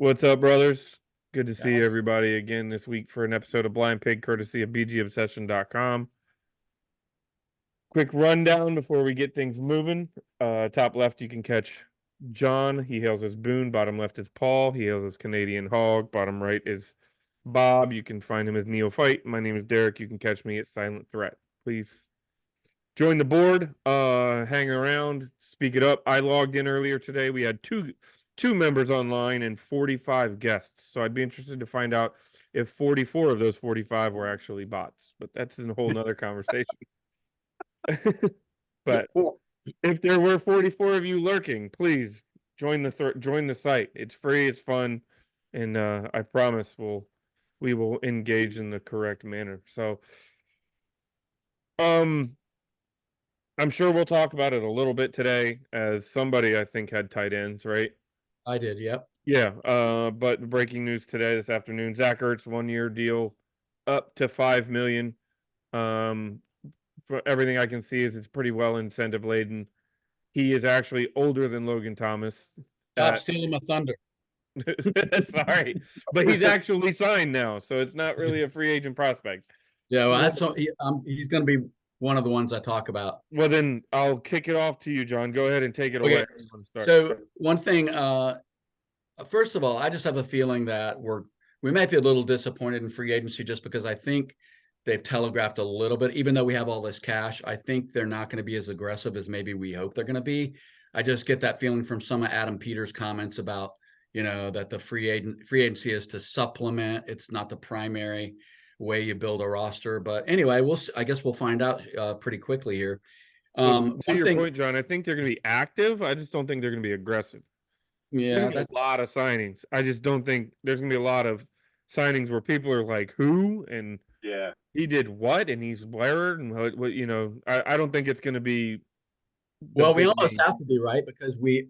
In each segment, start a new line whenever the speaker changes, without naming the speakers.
What's up, brothers? Good to see
Guys,
everybody again this week for an episode of Blind Pig, courtesy of bgobsession.com. Quick rundown before we get things moving. Top left, you can catch John. He hails as Boone. Bottom left is Paul. He hails as Canadian Hog. Bottom right is Bob. You can find him as Neophyte. My name is Derek. You can catch me at Silent Threat. Please join the board. Hang around. Speak it up. I logged in earlier today. We had two members online and 45 guests. So I'd be interested to find out if 44 of those 45 were actually bots. But that's a whole nother conversation. But if there were 44 of you lurking, please join the site. It's free, it's fun, and I promise we will engage in the correct manner. So um I'm sure we'll talk about it a little bit today, as somebody I think had tight ends, right?
I did. Yep.
Yeah. But breaking news today, this afternoon: Zach Ertz 1 year deal, up to 5 million. For everything I can see, is it's pretty well incentive laden. He is actually older than Logan Thomas.
Stop stealing my thunder.
Sorry, but he's actually signed now, so it's not really a free agent prospect.
Yeah, well,
Well,
he's going to be one of the ones I talk about.
well, then I'll kick it off to you, John. Go ahead and take it away.
Okay. So one thing, first of all, I just have a feeling that we might be a little disappointed in free agency just because I think they've telegraphed a little bit. Even though we have all this cash, I think they're not going to be as aggressive as maybe we hope they're going to be. I just get that feeling from some of Adam Peters' comments about that the free agency is to supplement. It's not the primary way you build a roster. But anyway, I guess we'll find out pretty quickly here.
To
One
your
thing,
point, John, I think they're going to be active. I just don't think they're going to be aggressive. There's
yeah,
going to be a lot of signings. I just don't think there's going to be a lot of signings where people are like, "Who?" and
Yeah.
he did what, and he's where, and what I don't think it's going to be the
well, we
big
almost
name.
have to be right because we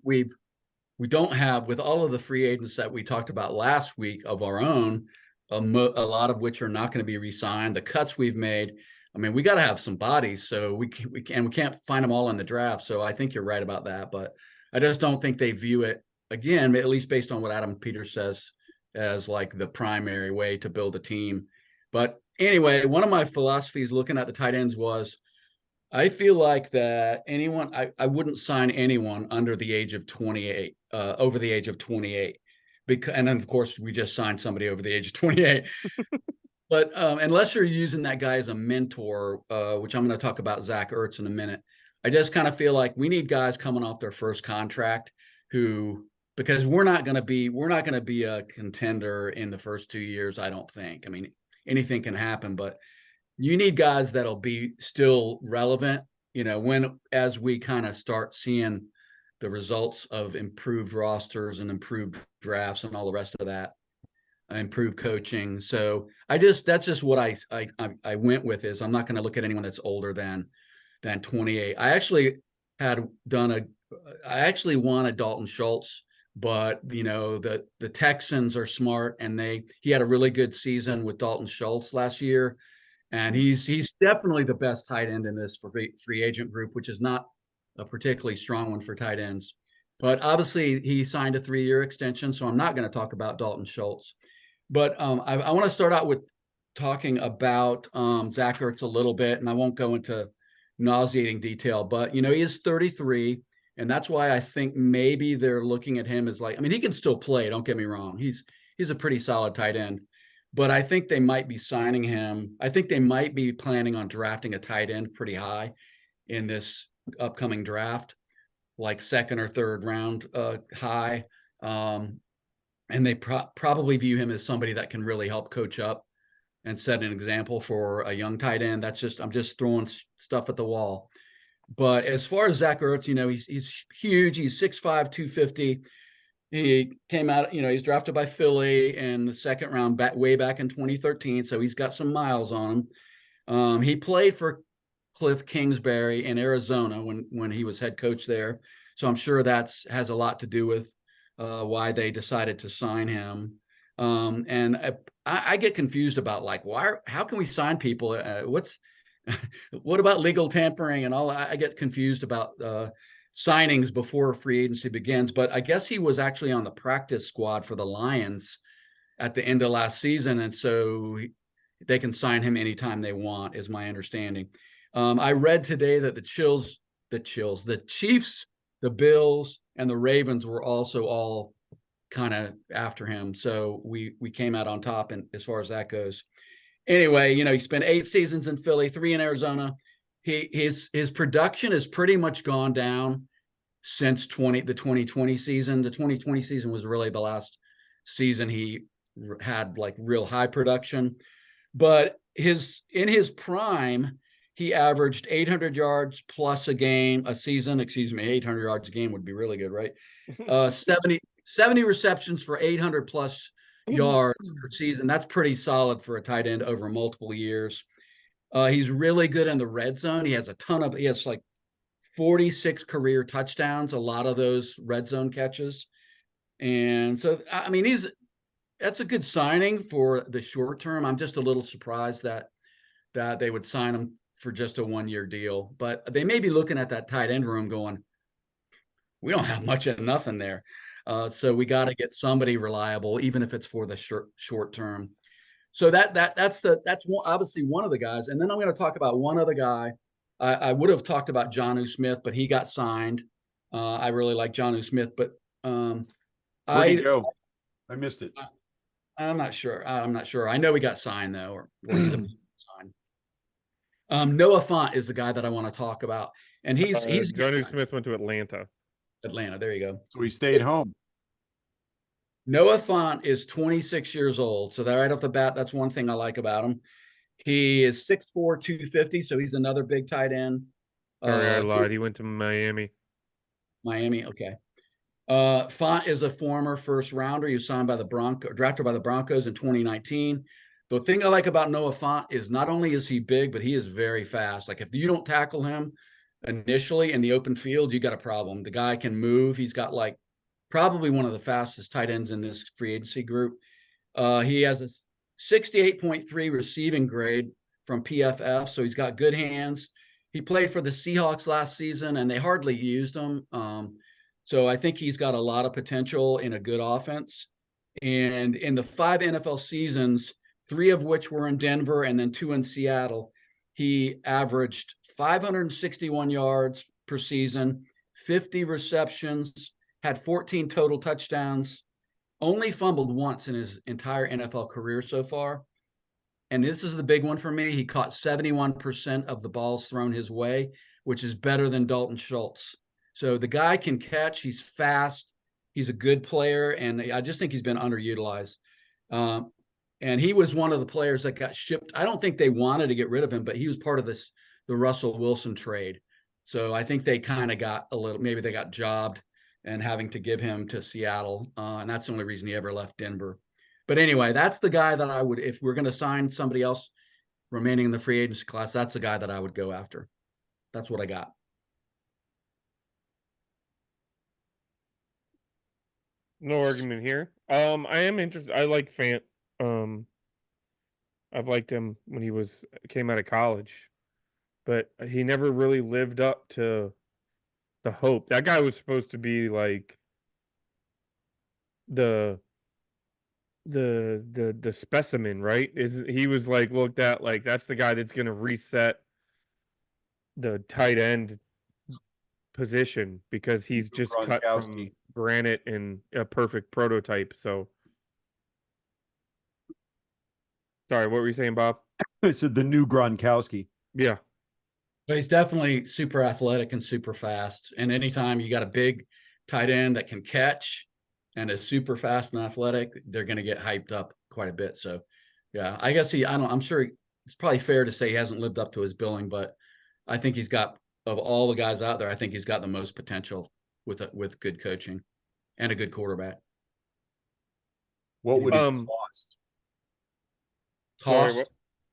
don't have, with all of the free agents that we talked about last week of our own, a lot of which are not going to be re-signed. The cuts we've made, I mean, we got to have some bodies, so we can't find them all in the draft. So I think you're right about that, but I just don't think they view it, again, at least based on what Adam Peters says, as like the primary way to build a team. But anyway, one of my philosophies looking at the tight ends was, I feel like that I wouldn't sign anyone under the age of 28, over the age of 28. And then, of course, we just signed somebody over the age of 28. But unless you're using that guy as a mentor, which I'm going to talk about Zach Ertz in a minute, I just kind of feel like we need guys coming off their first contract because we're not going to be a contender in the first 2 years. I don't think. I mean, anything can happen, but you need guys that'll be still relevant, as we kind of start seeing the results of improved rosters and improved drafts and all the rest of that, improved coaching. So that's just what I went with. Is I'm not going to look at anyone that's older than 28. I actually wanted Dalton Schultz, but the Texans are smart, and he had a really good season with Dalton Schultz last year. And he's definitely the best tight end in this free agent group, which is not a particularly strong one for tight ends. But obviously, he signed a 3-year extension, so I'm not going to talk about Dalton Schultz. But I want to start out with talking about Zach Ertz a little bit, and I won't go into nauseating detail. But he is 33, and that's why I think maybe they're looking at him as like, I mean, he can still play. Don't get me wrong; he's a pretty solid tight end. But I think they might be signing him. I think they might be planning on drafting a tight end pretty high in this upcoming draft, like second or third round high. And they probably view him as somebody that can really help coach up and set an example for a young tight end. I'm just throwing stuff at the wall. But as far as Zach Ertz, he's huge. He's 6'5", 250. He came out, he's drafted by Philly in the second round way back in 2013. So he's got some miles on him. He played for Cliff Kingsbury in Arizona when he was head coach there. So I'm sure that has a lot to do with why they decided to sign him. And I get confused about how can we sign people? What about legal tampering and all? I get confused about signings before free agency begins. But I guess he was actually on the practice squad for the Lions at the end of last season, and so they can sign him anytime they want, is my understanding. I read today that the Chiefs, the Bills, and the Ravens were also all kind of after him. So we came out on top, and as far as that goes. Anyway, he spent 8 seasons in Philly, 3 in Arizona. His production has pretty much gone down since the 2020 season. The 2020 season was really the last season he had like real high production. But in his prime, he averaged 800 yards plus a season. Excuse me, 800 yards a game would be really good, right? 70 receptions for 800 plus yards per season. That's pretty solid for a tight end over multiple years. He's really good in the red zone. He has like 46 career touchdowns, a lot of those red zone catches. And so, I mean, that's a good signing for the short term. I'm just a little surprised that they would sign him for just a 1-year deal, but they may be looking at that tight end room going, we don't have much of nothing there. So we got to get somebody reliable, even if it's for the short term. So that's obviously one of the guys. And then I'm going to talk about one other guy. I would have talked about Jonnu Smith, but he got signed. I really like Jonnu Smith, but
where'd he go? I missed it.
I'm not sure. I know he got signed though, or he's signed. Noah Fant is the guy that I want to talk about, and he's
Jonnu Smith went to Atlanta.
There you go.
So he stayed home.
Noah Fant is 26 years old. So that right off the bat, that's one thing I like about him. He is 6'4", 250, so he's another big tight end.
Sorry, I lied. He went to Miami.
Miami, okay. Font is a former first rounder. He was signed by drafted by the Broncos in 2019. The thing I like about Noah Fant is not only is he big, but he is very fast. Like if you don't tackle him initially in the open field, you got a problem. The guy can move. He's got like probably one of the fastest tight ends in this free agency group. He has a 68.3 receiving grade from PFF, so he's got good hands. He played for the Seahawks last season, and they hardly used him. So I think he's got a lot of potential in a good offense. And in the 5 NFL seasons, 3 of which were in Denver and then 2 in Seattle, he averaged 561 yards per season, 50 receptions, had 14 total touchdowns, only fumbled once in his entire NFL career so far. And this is the big one for me. He caught 71% of the balls thrown his way, which is better than Dalton Schultz. So the guy can catch. He's fast. He's a good player, and I just think he's been underutilized. And he was one of the players that got shipped. I don't think they wanted to get rid of him, but he was part of the Russell Wilson trade. So I think they kind of got maybe they got jobbed and having to give him to Seattle. And that's the only reason he ever left Denver. But anyway, that's the guy that I would, if we're going to sign somebody else remaining in the free agency class, that's the guy that I would go after. That's what I got.
No argument here. I am interested. I like Fant. I've liked him when he came out of college, but he never really lived up to the hope. That guy was supposed to be like the specimen, right? He was like looked at like that's the guy that's going to reset the tight end position because he's just cut from granite and a perfect prototype. So sorry, what were you saying, Bob?
I said the new Gronkowski.
Yeah.
But he's definitely super athletic and super fast. And anytime you got a big tight end that can catch and is super fast and athletic, they're going to get hyped up quite a bit. So, yeah, I guess I'm sure it's probably fair to say he hasn't lived up to his billing, but I think he's got, of all the guys out there, I think he's got the most potential with good coaching and a good quarterback.
What would he cost?
Cost?
Sorry,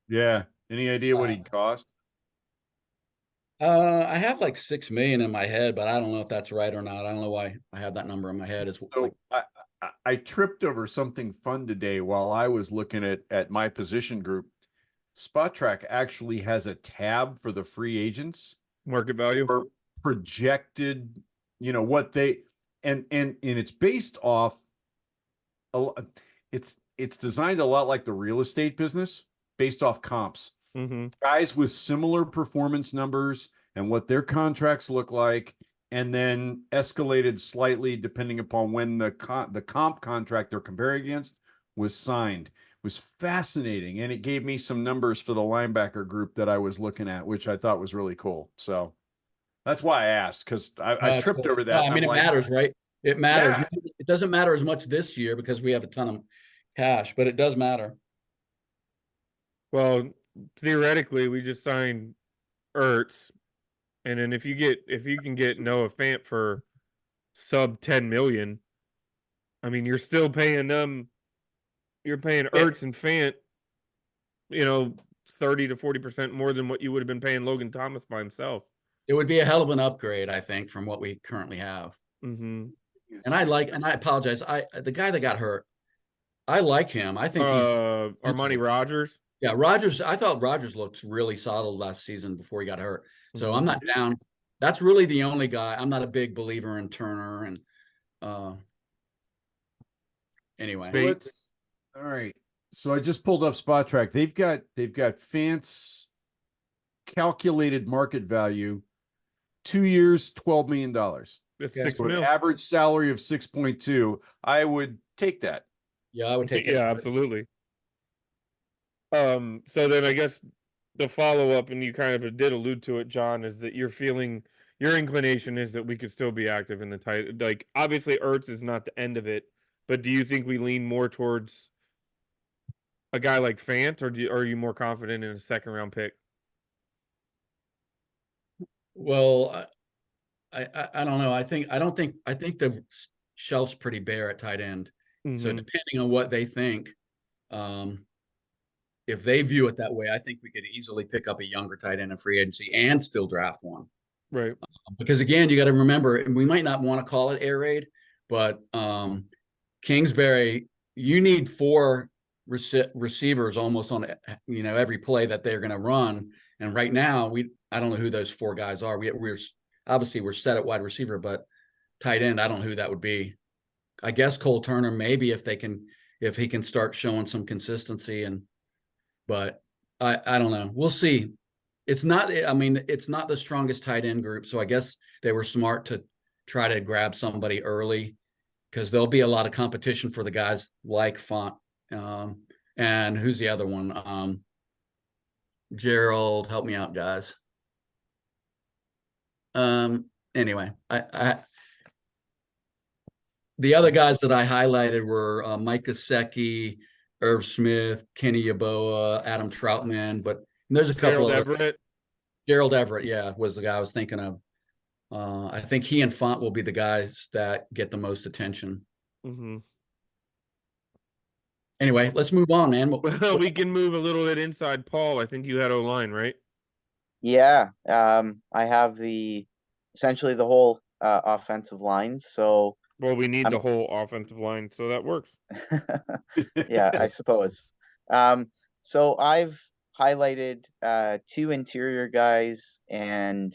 yeah. Any idea what he'd cost?
I have like 6 million in my head, but I don't know if that's right or not. I don't know why I have that number in my head.
So I tripped over something fun today while I was looking at my position group. Spot Track actually has a tab for the free agents.
market value
or projected what they and it's based off it's designed a lot like the real estate business, based off comps.
Mm-hmm.
Guys with similar performance numbers and what their contracts look like, and then escalated slightly depending upon when the comp contract they're comparing against was signed. It was fascinating, and it gave me some numbers for the linebacker group that I was looking at, which I thought was really cool. So that's why I asked, because I tripped
Cool.
over that.
No, I
and
mean,
I'm
it
like,
matters, right? It matters.
yeah,
It doesn't matter as much this year because we have a ton of cash, but it does matter.
Well, theoretically, we just signed Ertz, and then if you can get Noah Fant for sub 10 million, I mean, you're still paying them. You're paying Ertz and Fant, 30 to 40% more than what you would have been paying Logan Thomas by himself.
It would be a hell of an upgrade, I think, from what we currently have.
Mm-hmm.
And I apologize. The guy that got hurt, I like him. I think he's
Armani Rogers.
Yeah, Rogers. I thought Rogers looked really solid last season before he got hurt. So I'm not down. That's really the only guy. I'm not a big believer in Turner. And anyway,
Spates.
all right. So I just pulled up Spot Track. They've got Fant's calculated market value, 2 years, $12 million.
It's
Okay.
$6
So an
million.
average salary of 6.2. I would take that.
yeah, I would take it.
Yeah, absolutely. So then I guess the follow up, and you kind of did allude to it, John, is that your inclination is that we could still be active in the tight. Like, obviously, Ertz is not the end of it, but do you think we lean more towards a guy like Fant, or are you more confident in a second round pick?
Well, I don't know. I think the shelf's pretty bare at tight end. So
Mm-hmm.
depending on what they think, if they view it that way, I think we could easily pick up a younger tight end in free agency and still draft one.
Right.
Because again, you got to remember, and we might not want to call it air raid, but Kingsbury, you need four receivers almost on every play that they're going to run. And right now, I don't know who those four guys are. We're obviously we're set at wide receiver, but tight end, I don't know who that would be. I guess Cole Turner, maybe if he can start showing some consistency, but I don't know. We'll see. It's not the strongest tight end group, so I guess they were smart to try to grab somebody early because there'll be a lot of competition for the guys like Font. And who's the other one? Gerald, help me out, guys. Anyway, the other guys that I highlighted were Mike Gesicki, Irv Smith, Kenny Yeboah, Adam Troutman, but there's a couple of
Everett.
Gerald Everett, yeah, was the guy I was thinking of. I think he and Font will be the guys that get the most attention.
Mm-hmm.
Anyway, let's move on, man.
Well, we can move a little bit inside. Paul, I think you had O-line, right?
Yeah, I have essentially the whole offensive line. So,
well, we need the whole offensive line, so that works.
Yeah, I suppose. So I've highlighted 2 interior guys and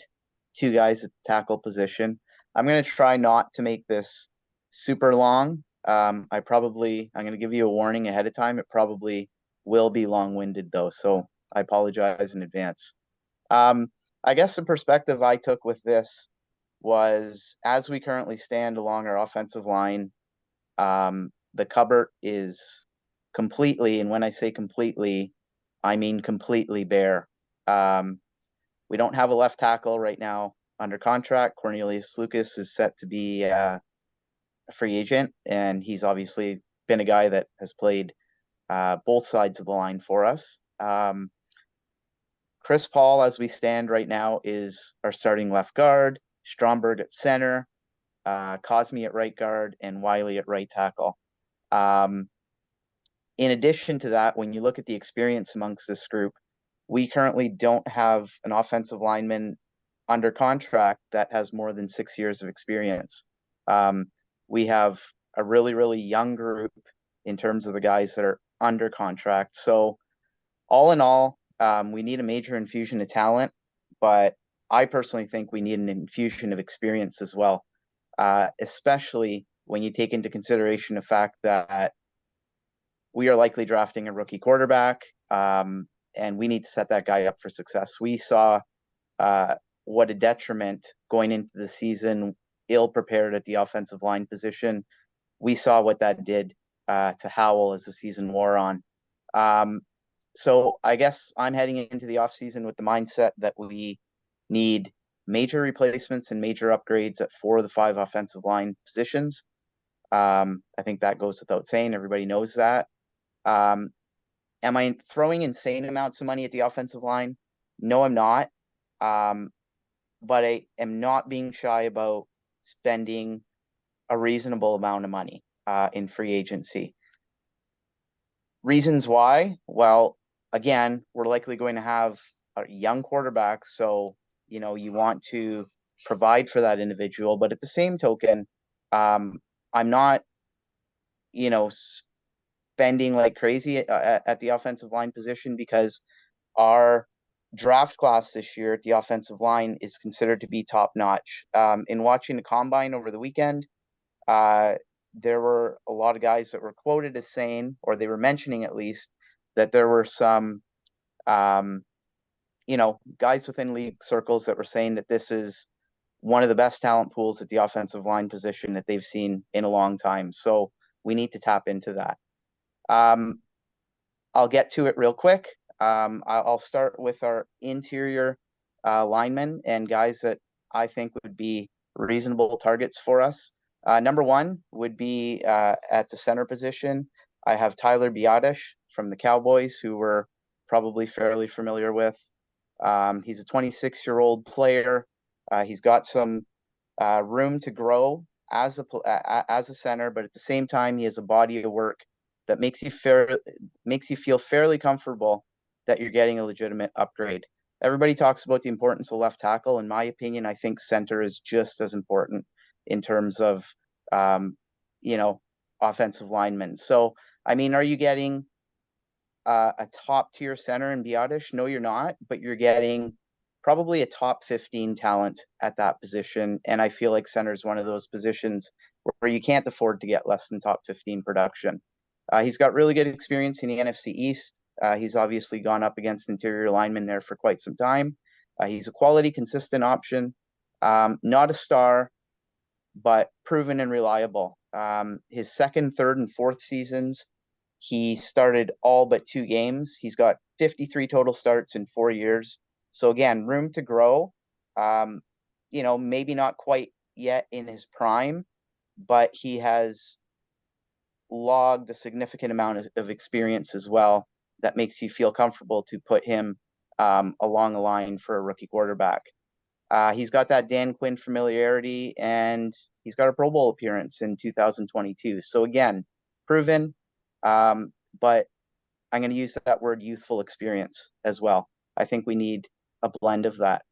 2 guys at the tackle position. I'm going to try not to make this super long. I'm going to give you a warning ahead of time. It probably will be long-winded though, so I apologize in advance. I guess the perspective I took with this was, as we currently stand along our offensive line, the cupboard is completely, and when I say completely, I mean completely bare. We don't have a left tackle right now under contract. Cornelius Lucas is set to be a free agent, and he's obviously been a guy that has played both sides of the line for us. Chris Paul, as we stand right now, is our starting left guard. Stromberg at center, Cosme at right guard, and Wiley at right tackle. In addition to that, when you look at the experience amongst this group, we currently don't have an offensive lineman under contract that has more than 6 years of experience. We have a really, really young group in terms of the guys that are under contract. So all in all, we need a major infusion of talent, but I personally think we need an infusion of experience as well. especially when you take into consideration the fact that we are likely drafting a rookie quarterback, and we need to set that guy up for success. We saw what a detriment going into the season, ill prepared at the offensive line position. We saw what that did to Howell as the season wore on. So I guess I'm heading into the offseason with the mindset that we need major replacements and major upgrades at 4 of the 5 offensive line positions. I think that goes without saying. Everybody knows that. Am I throwing insane amounts of money at the offensive line? No, I'm not. But I am not being shy about spending a reasonable amount of money in free agency. Reasons why? Well, again, we're likely going to have a young quarterback, so you want to provide for that individual. But at the same token, I'm not, spending like crazy at the offensive line position, because our draft class this year at the offensive line is considered to be top notch. In watching the combine over the weekend, there were a lot of guys that were quoted as saying, or they were mentioning at least, that there were some, guys within league circles that were saying that this is one of the best talent pools at the offensive line position that they've seen in a long time. So we need to tap into that. I'll get to it real quick. I'll start with our interior linemen and guys that I think would be reasonable targets for us. Number one would be at the center position. I have Tyler Biadasz from the Cowboys, who we're probably fairly familiar with. He's a 26-year-old player. He's got some room to grow as a center, but at the same time, he has a body of work that makes you feel fairly comfortable that you're getting a legitimate upgrade. Everybody talks about the importance of left tackle. In my opinion, I think center is just as important in terms of offensive linemen. So, I mean, are you getting a top tier center in Biadasz? No, you're not, but you're getting probably a top 15 talent at that position. And I feel like center is one of those positions where you can't afford to get less than top 15 production. He's got really good experience in the NFC East. He's obviously gone up against interior linemen there for quite some time. He's a quality, consistent option. Not a star, but proven and reliable. His second, third, and fourth seasons, he started all but 2 games. He's got 53 total starts in 4 years. So again, room to grow. Maybe not quite yet in his prime, but he has logged a significant amount of experience as well that makes you feel comfortable to put him along the line for a rookie quarterback. He's got that Dan Quinn familiarity, and he's got a Pro Bowl appearance in 2022. So again, proven, but I'm going to use that word youthful experience as well. I think we need a blend of that.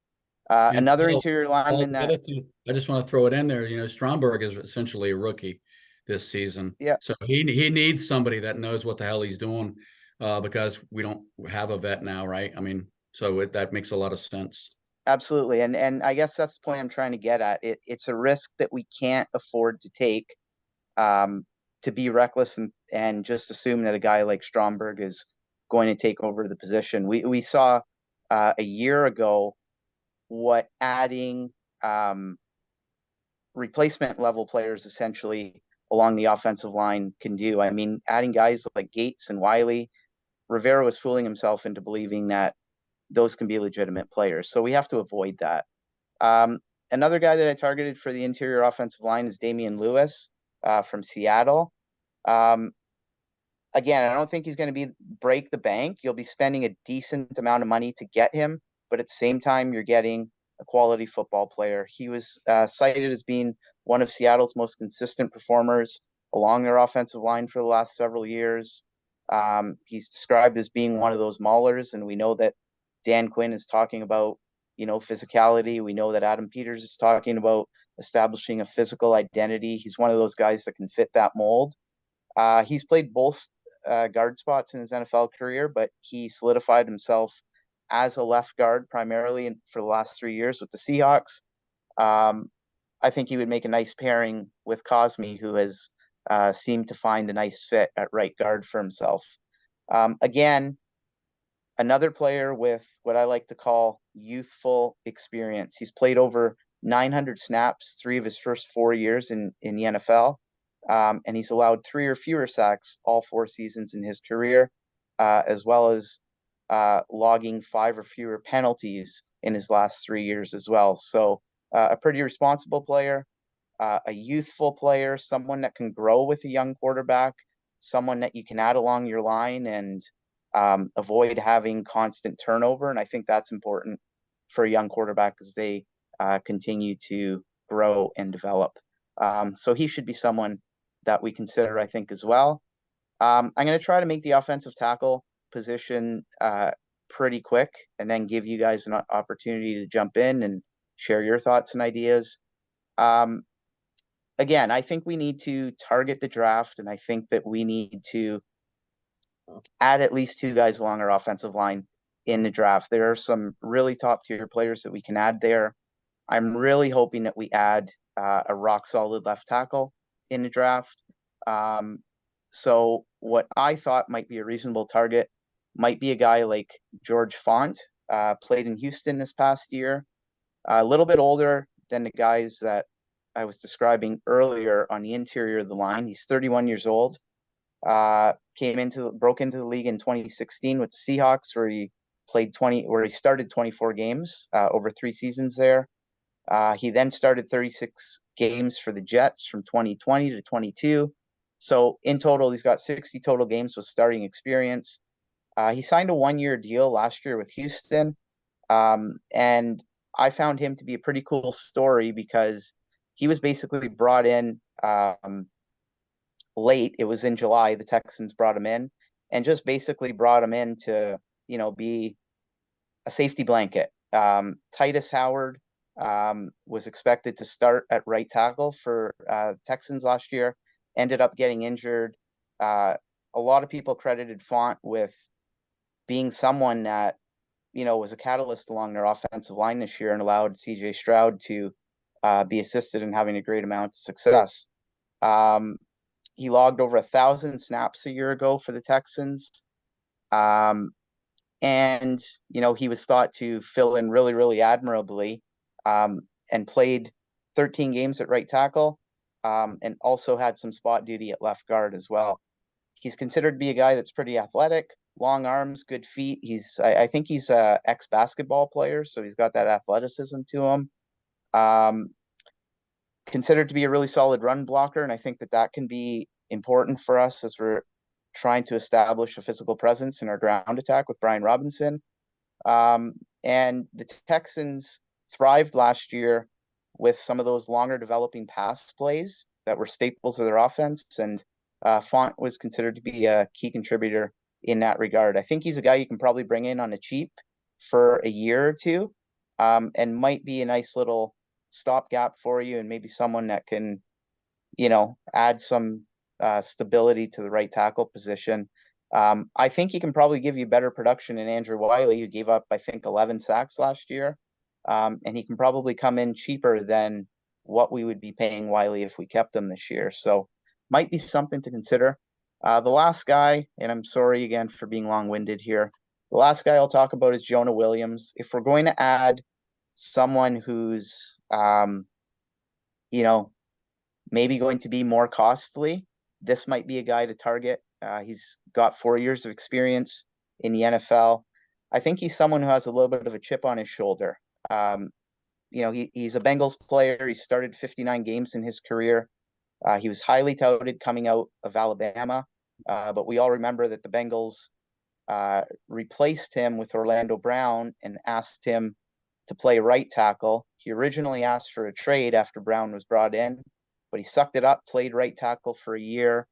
Another interior lineman that
I just want to throw it in there. Stromberg is essentially a rookie this season.
Yeah.
So he needs somebody that knows what the hell he's doing, because we don't have a vet now, right? I mean, so that makes a lot of sense.
Absolutely. And I guess that's the point I'm trying to get at. It's a risk that we can't afford to take, to be reckless and just assume that a guy like Stromberg is going to take over the position. We saw a year ago what adding replacement level players essentially along the offensive line can do. I mean, adding guys like Gates and Wiley, Rivera was fooling himself into believing that those can be legitimate players. So we have to avoid that. Another guy that I targeted for the interior offensive line is Damian Lewis from Seattle. Again, I don't think he's going to break the bank. You'll be spending a decent amount of money to get him, but at the same time, you're getting a quality football player. He was cited as being one of Seattle's most consistent performers along their offensive line for the last several years. He's described as being one of those maulers, and we know that Dan Quinn is talking about, physicality. We know that Adam Peters is talking about establishing a physical identity. He's one of those guys that can fit that mold. He's played both guard spots in his NFL career, but he solidified himself as a left guard primarily for the last 3 years with the Seahawks. I think he would make a nice pairing with Cosme, who has seemed to find a nice fit at right guard for himself. Again, another player with what I like to call youthful experience. He's played over 900 snaps, 3 of his first 4 years in the NFL. And he's allowed 3 or fewer sacks all 4 seasons in his career, as well as logging 5 or fewer penalties in his last 3 years as well. So a pretty responsible player, a youthful player, someone that can grow with a young quarterback, someone that you can add along your line and avoid having constant turnover. And I think that's important for a young quarterback as they continue to grow and develop. So he should be someone that we consider, I think, as well. I'm going to try to make the offensive tackle position pretty quick and then give you guys an opportunity to jump in and share your thoughts and ideas. Again, I think we need to target the draft, and I think that we need to add at least 2 guys along our offensive line in the draft. There are some really top tier players that we can add there. I'm really hoping that we add a rock solid left tackle in the draft. So what I thought might be a reasonable target might be a guy like George Font, played in Houston this past year, a little bit older than the guys that I was describing earlier on the interior of the line. He's 31 years old. Broke into the league in 2016 with the Seahawks, where he started 24 games over 3 seasons there. He then started 36 games for the Jets from 2020 to 22. So in total, he's got 60 total games with starting experience. He signed a 1-year deal last year with Houston. And I found him to be a pretty cool story because he was basically brought in late. It was in July. The Texans brought him in and just basically brought him in to, be a safety blanket. Titus Howard was expected to start at right tackle for Texans last year, ended up getting injured. A lot of people credited Font with being someone that, was a catalyst along their offensive line this year and allowed CJ Stroud to be assisted in having a great amount of success. He logged over 1,000 snaps a year ago for the Texans. And, he was thought to fill in really, really admirably, and played 13 games at right tackle, and also had some spot duty at left guard as well. He's considered to be a guy that's pretty athletic, long arms, good feet. I think he's a ex-basketball player, so he's got that athleticism to him. Considered to be a really solid run blocker, and I think that can be important for us as we're trying to establish a physical presence in our ground attack with Brian Robinson. And the Texans thrived last year with some of those longer developing pass plays that were staples of their offense, and Font was considered to be a key contributor in that regard. I think he's a guy you can probably bring in on a cheap for a year or two, and might be a nice little stopgap for you, and maybe someone that can, add some stability to the right tackle position. I think he can probably give you better production than Andrew Wiley, who gave up, I think, 11 sacks last year. And he can probably come in cheaper than what we would be paying Wiley if we kept him this year. So might be something to consider. The last guy, and I'm sorry again for being long-winded here, the last guy I'll talk about is Jonah Williams. If we're going to add someone who's, maybe going to be more costly, this might be a guy to target. He's got 4 years of experience in the NFL. I think he's someone who has a little bit of a chip on his shoulder. He's a Bengals player. He started 59 games in his career. He was highly touted coming out of Alabama, but we all remember that the Bengals replaced him with Orlando Brown and asked him to play right tackle. He originally asked for a trade after Brown was brought in, but he sucked it up, played right tackle for a year.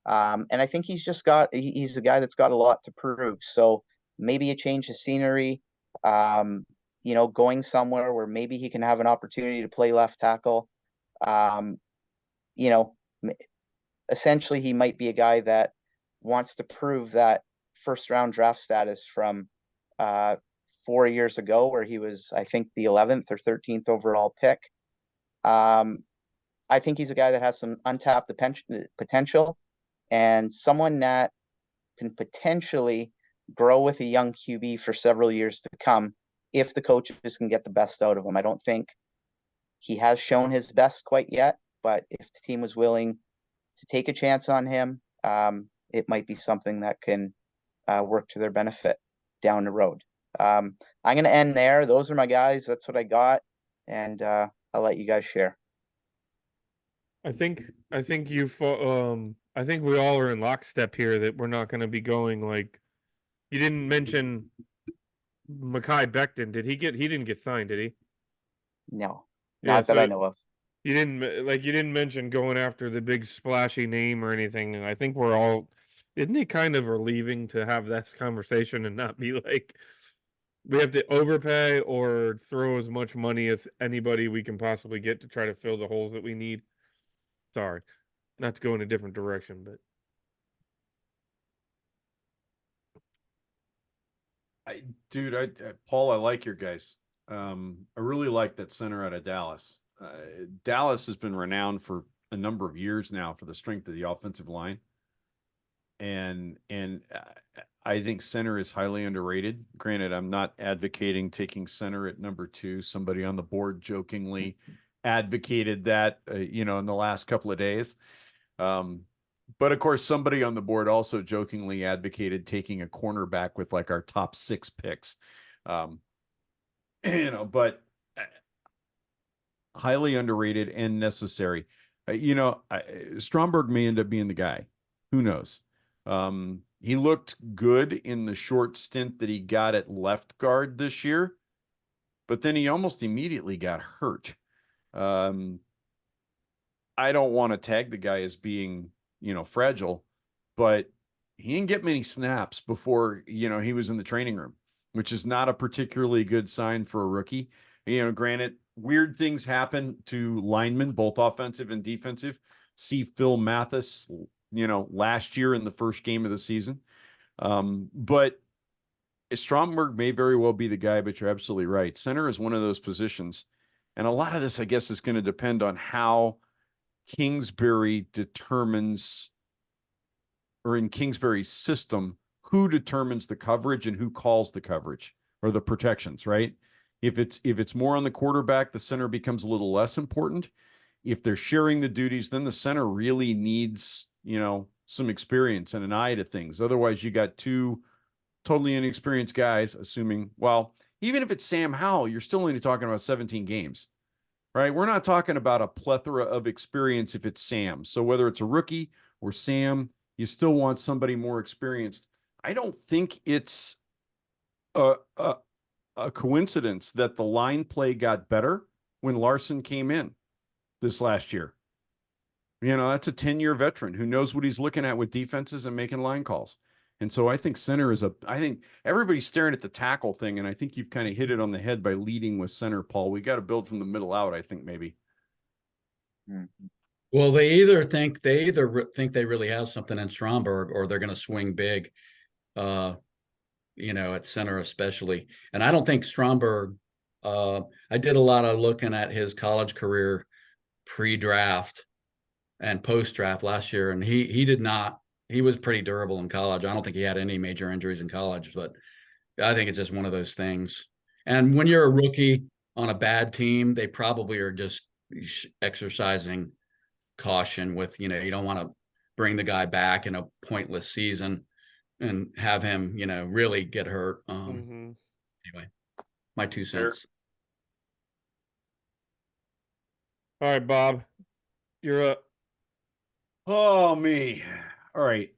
And I think he's a guy that's got a lot to prove. So maybe a change of scenery, going somewhere where maybe he can have an opportunity to play left tackle. Essentially he might be a guy that wants to prove that first round draft status from 4 years ago, where he was, I think, the 11th or 13th overall pick. I think he's a guy that has some untapped potential and someone that can potentially grow with a young QB for several years to come if the coaches can get the best out of him. I don't think he has shown his best quite yet, but if the team was willing to take a chance on him, it might be something that can work to their benefit down the road. I'm going to end there. Those are my guys. That's what I got. And I'll let you guys share.
I think I think I think we all are in lockstep here that we're not going to be going like. You didn't mention Mekhi Becton. He didn't get signed, did he?
No,
Yeah,
not that
so
I know of.
you didn't mention going after the big splashy name or anything. And I think we're all, isn't it kind of relieving to have this conversation and not be like we have to overpay or throw as much money as anybody we can possibly get to try to fill the holes that we need. Sorry, not to go in a different direction, but
Paul, I like your guys. I really like that center out of Dallas. Dallas has been renowned for a number of years now for the strength of the offensive line. And I think center is highly underrated. Granted, I'm not advocating taking center at number 2. Somebody on the board jokingly advocated that, in the last couple of days. But of course, somebody on the board also jokingly advocated taking a cornerback with like our top 6 picks. But highly underrated and necessary. Stromberg may end up being the guy. Who knows? He looked good in the short stint that he got at left guard this year, but then he almost immediately got hurt. I don't want to tag the guy as being, fragile, but he didn't get many snaps before, he was in the training room, which is not a particularly good sign for a rookie. Granted, weird things happen to linemen, both offensive and defensive. See Phil Mathis, last year in the first game of the season. But Stromberg may very well be the guy, but you're absolutely right. Center is one of those positions. And a lot of this, I guess, is going to depend on how Kingsbury determines, or in Kingsbury's system, who determines the coverage and who calls the coverage or the protections, right? If it's more on the quarterback, the center becomes a little less important. If they're sharing the duties, then the center really needs, some experience and an eye to things. Otherwise, you got 2 totally inexperienced guys, assuming, well, even if it's Sam Howell, you're still only talking about 17 games, right? We're not talking about a plethora of experience if it's Sam. So whether it's a rookie or Sam, you still want somebody more experienced. I don't think it's a coincidence that the line play got better when Larson came in this last year. That's a 10-year veteran who knows what he's looking at with defenses and making line calls. And so I think center I think everybody's staring at the tackle thing, and I think you've kind of hit it on the head by leading with center, Paul. We got to build from the middle out, I think, maybe.
Well, they either think they really have something in Stromberg, or they're going to swing big, at center especially. And I don't think Stromberg. I did a lot of looking at his college career pre-draft and post-draft last year, and he did not. He was pretty durable in college. I don't think he had any major injuries in college, but I think it's just one of those things. And when you're a rookie on a bad team, they probably are just exercising caution with, you don't want to bring the guy back in a pointless season and have him, really get hurt. Anyway, my 2 cents.
all right, Bob, you're up.
Oh, me. All right.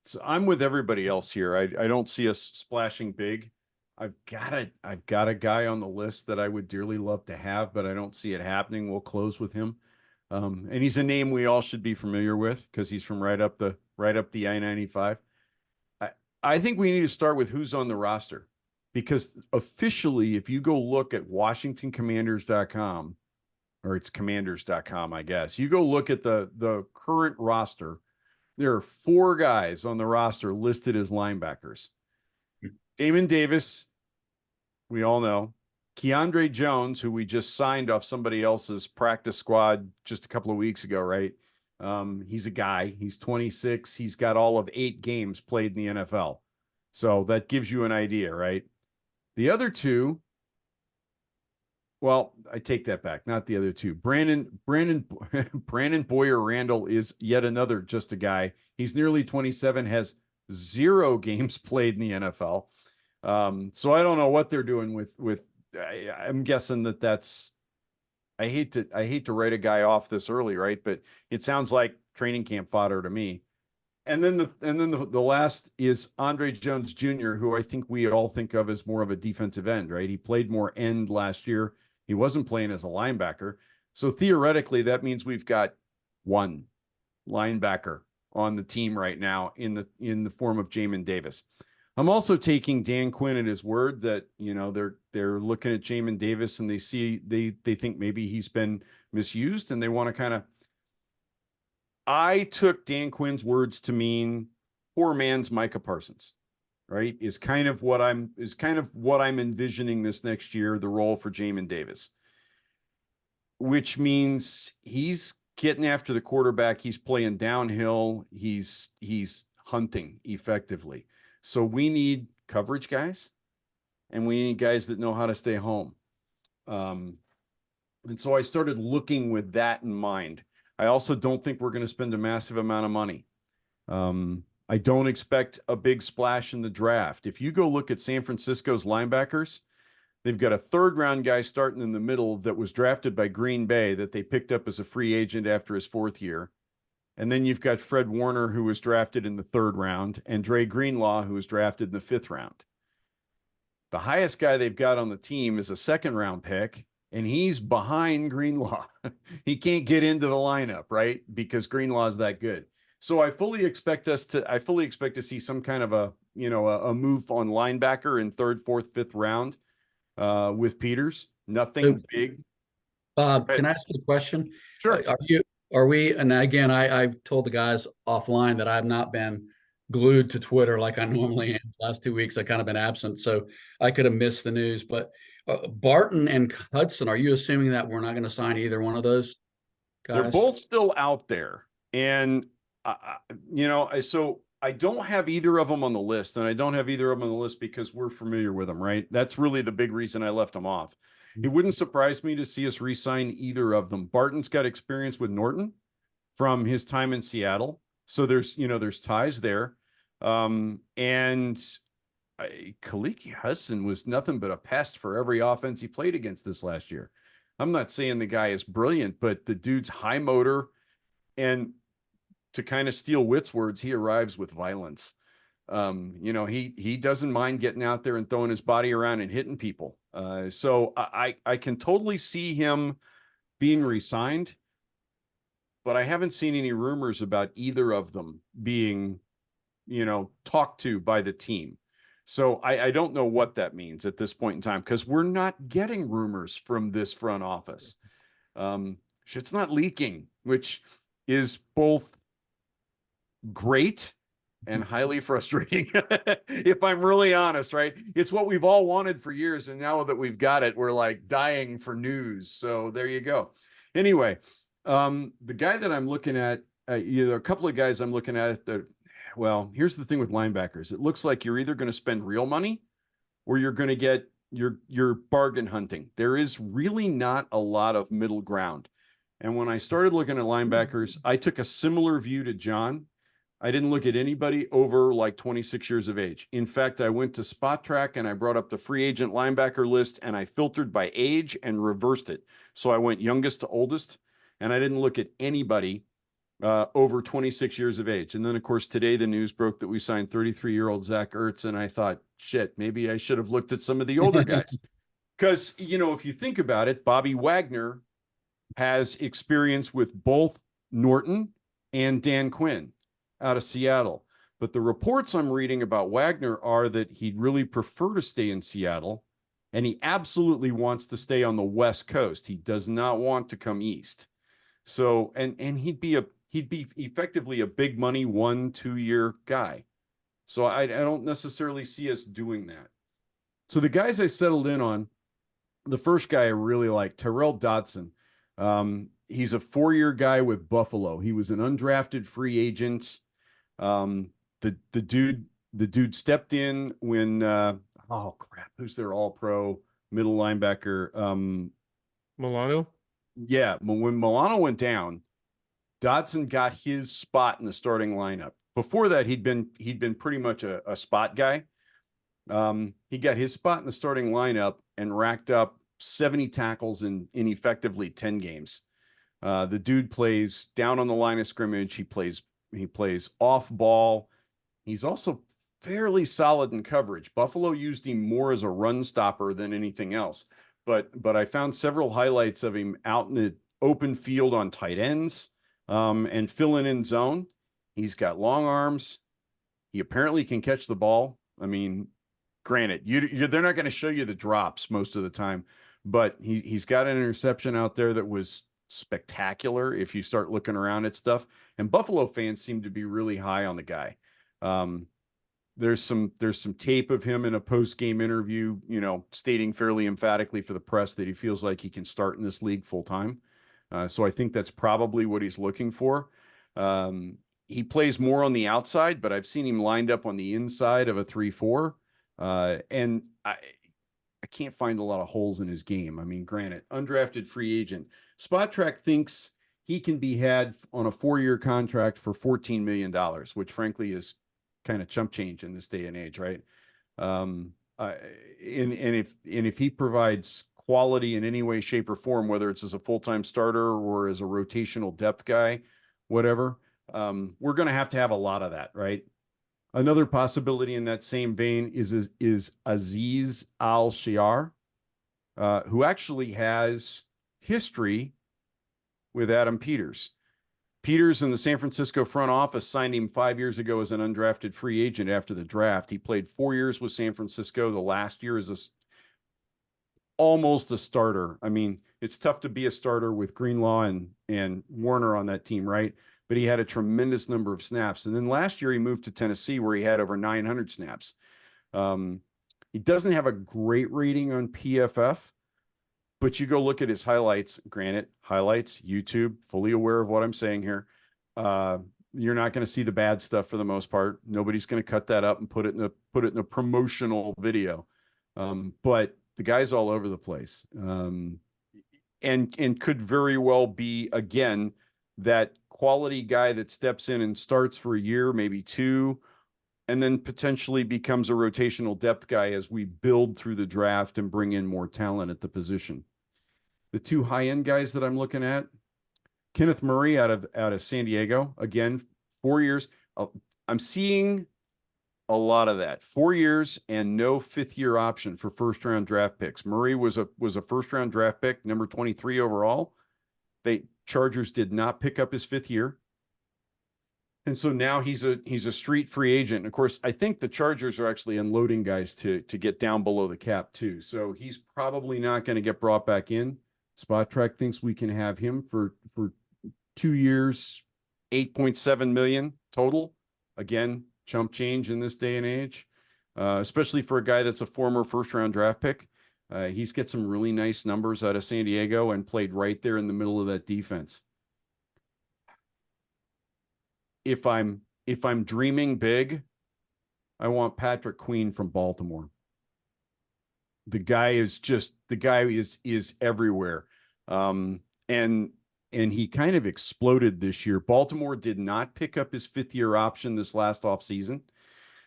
So I'm with everybody else here. I don't see us splashing big. I've got a guy on the list that I would dearly love to have, but I don't see it happening. We'll close with him. And he's a name we all should be familiar with because he's from right up the I-95. I think we need to start with who's on the roster, because officially, if you go look at WashingtonCommanders.com, or it's commanders.com, I guess. You go look at the current roster. There are 4 guys on the roster listed as linebackers. Damon Davis, we all know. Keandre Jones, who we just signed off somebody else's practice squad just a couple of weeks ago, right? He's a guy. He's 26. He's got all of 8 games played in the NFL. So that gives you an idea, right? The other two, well, I take that back. Not the other two. Brandon Boyer Randall is yet another just a guy. He's nearly 27, has 0 games played in the NFL. So I don't know what they're doing with. I'm guessing that's. I hate to write a guy off this early, right? But it sounds like training camp fodder to me. And then the last is Andre Jones Jr., who I think we all think of as more of a defensive end, right? He played more end last year. He wasn't playing as a linebacker. So theoretically, that means we've got one linebacker on the team right now in the form of Jamin Davis. I'm also taking Dan Quinn at his word that, you know, they're looking at Jamin Davis and they think maybe he's been misused and they want to kind of. I took Dan Quinn's words to mean poor man's Micah Parsons, right? Is kind of what I'm envisioning this next year, the role for Jamin Davis, which means he's getting after the quarterback. He's playing downhill. He's hunting effectively. So we need coverage guys and we need guys that know how to stay home. And so I started looking with that in mind. I also don't think we're going to spend a massive amount of money. I don't expect a big splash in the draft. If you go look at San Francisco's linebackers, they've got a 3rd-round guy starting in the middle that was drafted by Green Bay that they picked up as a free agent after his 4th year. And then you've got Fred Warner, who was drafted in the 3rd round, and Dre Greenlaw, who was drafted in the 5th round. The highest guy they've got on the team is a 2nd-round pick, and he's behind Greenlaw. He can't get into the lineup, right? Because Greenlaw is that good. So I fully expect to see some kind of a move on linebacker in 3rd, 4th, 5th round with Peters. Nothing big.
Bob, can I ask you a question?
Sure.
Are we, and again, I've told the guys offline that I've not been glued to Twitter like I normally am. Last 2 weeks, I've kind of been absent, so I could have missed the news. But Barton and Hudson, are you assuming that we're not going to sign either one of those guys?
They're both still out there. And, so I don't have either of them on the list. And I don't have either of them on the list because we're familiar with them, right? That's really the big reason I left them off. It wouldn't surprise me to see us re-sign either of them. Barton's got experience with Norton from his time in Seattle. So there's ties there. And Kaliki Hudson was nothing but a pest for every offense he played against this last year. I'm not saying the guy is brilliant, but the dude's high motor, and to kind of steal Witt's words, he arrives with violence. He doesn't mind getting out there and throwing his body around and hitting people. So I can totally see him being re-signed, but I haven't seen any rumors about either of them being, talked to by the team. So I don't know what that means at this point in time, because we're not getting rumors from this front office. Shit's not leaking, which is both great and highly frustrating. If I'm really honest, right? It's what we've all wanted for years. And now that we've got it, we're like dying for news. So there you go. Anyway, the guy that I'm looking at, a couple of guys I'm looking at that, well, here's the thing with linebackers. It looks like you're either going to spend real money or you're going to get your bargain hunting. There is really not a lot of middle ground. And when I started looking at linebackers, I took a similar view to John. I didn't look at anybody over like 26 years of age. In fact, I went to Spot Track and I brought up the free agent linebacker list and I filtered by age and reversed it. So I went youngest to oldest, and I didn't look at anybody over 26 years of age. And then, of course, today the news broke that we signed 33-year-old Zach Ertz, and I thought, shit, maybe I should have looked at some of the older guys. Because, if you think about it, Bobby Wagner has experience with both Norton and Dan Quinn out of Seattle. But the reports I'm reading about Wagner are that he'd really prefer to stay in Seattle, and he absolutely wants to stay on the West Coast. He does not want to come east. So, and he'd be effectively a big money 1-2 year guy. So I don't necessarily see us doing that. So the guys I settled in on The first guy I really like, Tyrell Dodson. He's a 4-year guy with Buffalo. He was an undrafted free agent. Um, the dude stepped in when oh crap, who's their all pro middle linebacker?
Milano.
Yeah, when Milano went down, Dodson got his spot in the starting lineup. Before that, he'd been pretty much a spot guy. He got his spot in the starting lineup and racked up 70 tackles in effectively 10 games. The dude plays down on the line of scrimmage. He plays off ball. He's also fairly solid in coverage. Buffalo used him more as a run stopper than anything else. But I found several highlights of him out in the open field on tight ends, and filling in zone. He's got long arms. He apparently can catch the ball. I mean, granted, they're not going to show you the drops most of the time, but he's got an interception out there that was spectacular if you start looking around at stuff. And Buffalo fans seem to be really high on the guy. There's some tape of him in a post-game interview, stating fairly emphatically for the press that he feels like he can start in this league full time. So I think that's probably what he's looking for. He plays more on the outside, but I've seen him lined up on the inside of a 3-4. And I can't find a lot of holes in his game. I mean, granted, undrafted free agent. Spot Track thinks he can be had on a 4-year contract for $14 million, which frankly is kind of chump change in this day and age, right? And if he provides quality in any way, shape, or form, whether it's as a full-time starter or as a rotational depth guy, whatever, we're going to have a lot of that, right? Another possibility in that same vein is Aziz Al-Shiar, who actually has history with Adam Peters. Peters and the San Francisco front office signed him 5 years ago as an undrafted free agent after the draft. He played 4 years with San Francisco. The last year as almost a starter. I mean, it's tough to be a starter with Greenlaw and Warner on that team, right? But he had a tremendous number of snaps. And then last year he moved to Tennessee where he had over 900 snaps. He doesn't have a great rating on PFF, but you go look at his highlights, granted, highlights, YouTube, fully aware of what I'm saying here. You're not going to see the bad stuff for the most part. Nobody's going to cut that up and put it in a promotional video. But the guy's all over the place. And could very well be, again, that quality guy that steps in and starts for a year, maybe 2, and then potentially becomes a rotational depth guy as we build through the draft and bring in more talent at the position. The 2 high-end guys that I'm looking at, Kenneth Murray out of San Diego, again, 4 years. I'm seeing a lot of that. 4 years and no 5th-year option for first-round draft picks. Murray was a first-round draft pick, number 23 overall. Chargers did not pick up his 5th year. And so now he's a street free agent. And of course, I think the Chargers are actually unloading guys to get down below the cap too. So he's probably not going to get brought back in. Spot Track thinks we can have him for 2 years, $8.7 million total. Again, chump change in this day and age, especially for a guy that's a former first-round draft pick. He's got some really nice numbers out of San Diego and played right there in the middle of that defense. If I'm dreaming big, I want Patrick Queen from Baltimore. The guy is everywhere. And he kind of exploded this year. Baltimore did not pick up his 5th-year option this last offseason.